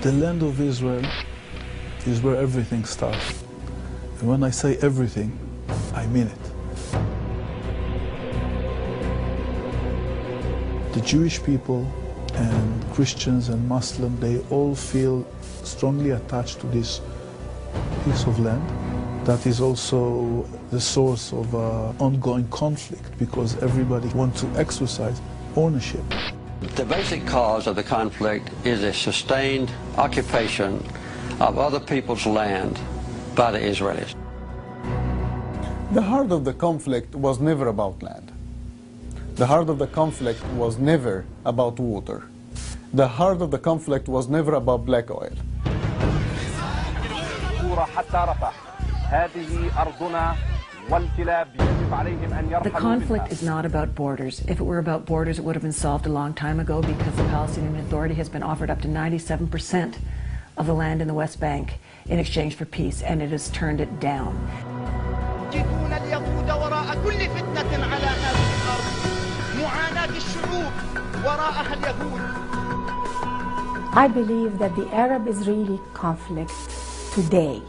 The land of Israel is where everything starts. And when I say everything, I mean it. The Jewish people and Christians and Muslims, they all feel strongly attached to this piece of land. That is also the source of ongoing conflict, because everybody wants to exercise ownership. The basic cause of the conflict is a sustained occupation of other people's land by the Israelis. The heart of the conflict was never about land. The heart of the conflict was never about water. The heart of the conflict was never about black oil. The conflict is not about borders. If it were about borders, it would have been solved a long time ago, because the Palestinian Authority has been offered up to 97% of the land in the West Bank in exchange for peace, and it has turned it down. I believe that the Arab-Israeli conflict today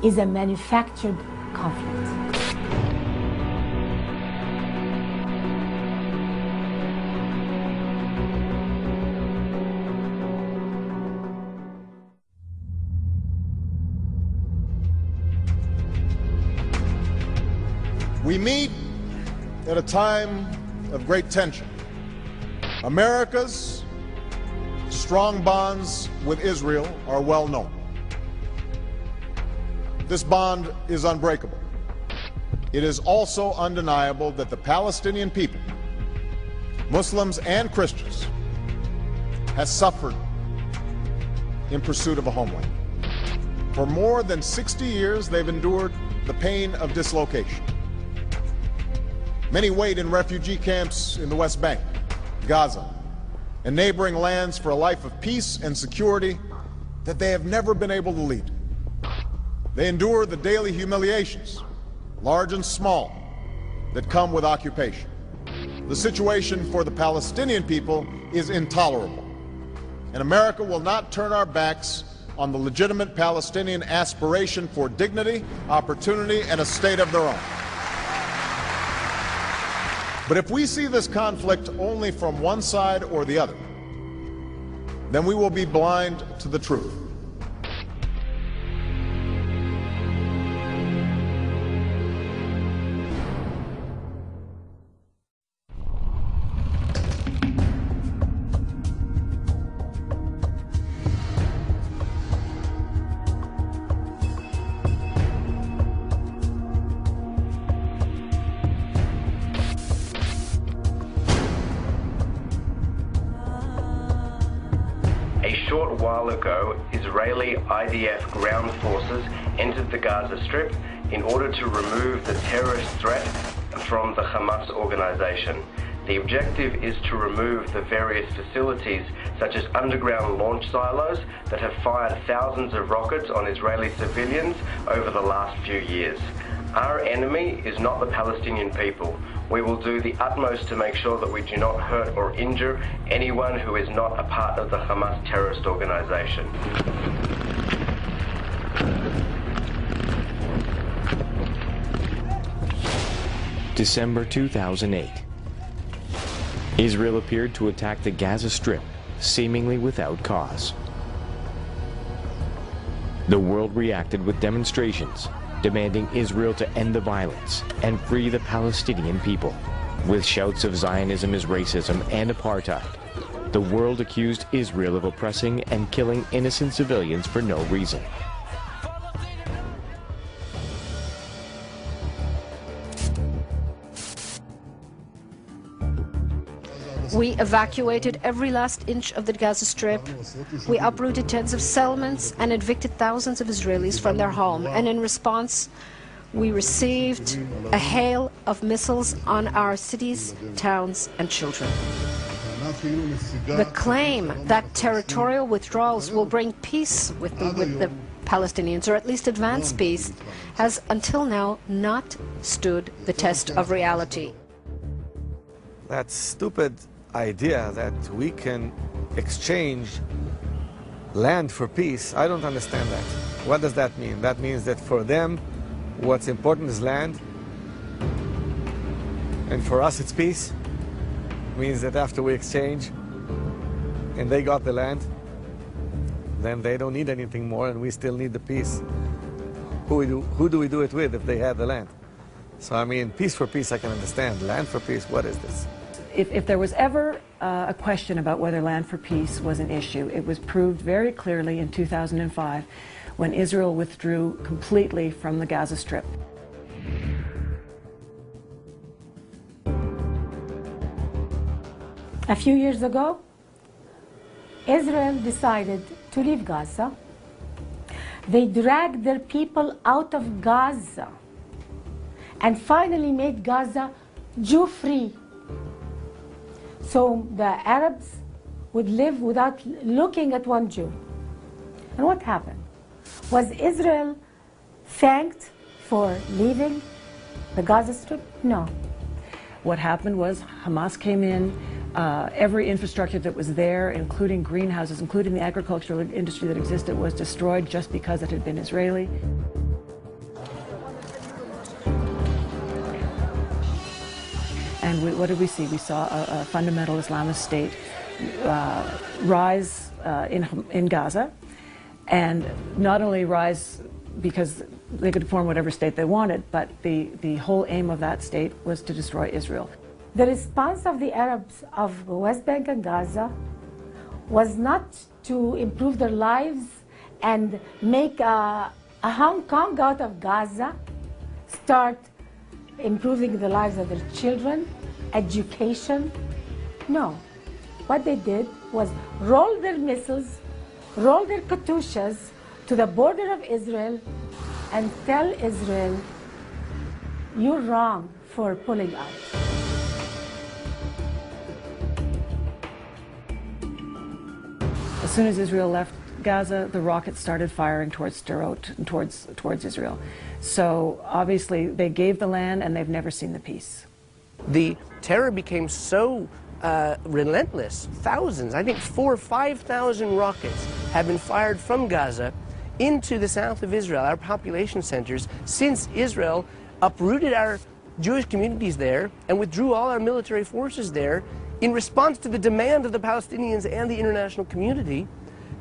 is a manufactured conflict. We meet at a time of great tension. America's strong bonds with Israel are well known. This bond is unbreakable. It is also undeniable that the Palestinian people, Muslims and Christians, has suffered in pursuit of a homeland. For more than 60 years, they've endured the pain of dislocation. Many wait in refugee camps in the West Bank, Gaza, and neighboring lands for a life of peace and security that they have never been able to lead. They endure the daily humiliations, large and small, that come with occupation. The situation for the Palestinian people is intolerable, and America will not turn our backs on the legitimate Palestinian aspiration for dignity, opportunity, and a state of their own. But if we see this conflict only from one side or the other, then we will be blind to the truth. A short while ago, Israeli IDF ground forces entered the Gaza Strip in order to remove the terrorist threat from the Hamas organization. The objective is to remove the various facilities, such as underground launch silos that have fired thousands of rockets on Israeli civilians over the last few years. Our enemy is not the Palestinian people. We will do the utmost to make sure that we do not hurt or injure anyone who is not a part of the Hamas terrorist organization. December 2008. Israel appeared to attack the Gaza Strip, seemingly without cause. The world reacted with demonstrations, demanding Israel to end the violence and free the Palestinian people. With shouts of Zionism is racism and apartheid, the world accused Israel of oppressing and killing innocent civilians for no reason. We evacuated every last inch of the Gaza Strip. We uprooted tens of settlements and evicted thousands of Israelis from their home. And in response, we received a hail of missiles on our cities, towns, and children. The claim that territorial withdrawals will bring peace with the Palestinians, or at least advance peace, has until now not stood the test of reality. That stupid idea that we can exchange Land for peace, I don't understand that. What does that mean? That means that for them, what's important is land, and for us it's peace. It means that after we exchange, and they got the land, then they don't need anything more, and we still need the peace. Who do we do it with if they had the land? So I mean, peace for peace I can understand. Land for peace, what is this? If there was ever a question about whether land for peace was an issue, it was proved very clearly in 2005 when Israel withdrew completely from the Gaza Strip. A few years ago, Israel decided to leave Gaza. They dragged their people out of Gaza and finally made Gaza Jew-free. So the Arabs would live without looking at one Jew. And what happened? Was Israel thanked for leaving the Gaza Strip? No. What happened was Hamas came in, every infrastructure that was there, including greenhouses, including the agricultural industry that existed, was destroyed just because it had been Israeli. And what did we see? We saw a fundamental Islamist state rise in Gaza, and not only rise because they could form whatever state they wanted, but the whole aim of that state was to destroy Israel. The response of the Arabs of the West Bank and Gaza was not to improve their lives and make a Hong Kong out of Gaza, start improving the lives of their children, education. No. What they did was roll their missiles, roll their Katyushas to the border of Israel and tell Israel, you're wrong for pulling out. As soon as Israel left Gaza, the rockets started firing towards Sderot and towards Israel. So obviously they gave the land and they've never seen the peace. The terror became so relentless. Thousands, I think 4,000 or 5,000 rockets have been fired from Gaza into the south of Israel, our population centers, since Israel uprooted our Jewish communities there and withdrew all our military forces there in response to the demand of the Palestinians and the international community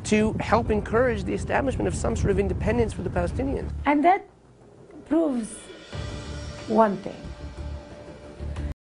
to help encourage the establishment of some sort of independence for the Palestinians. And that proves one thing.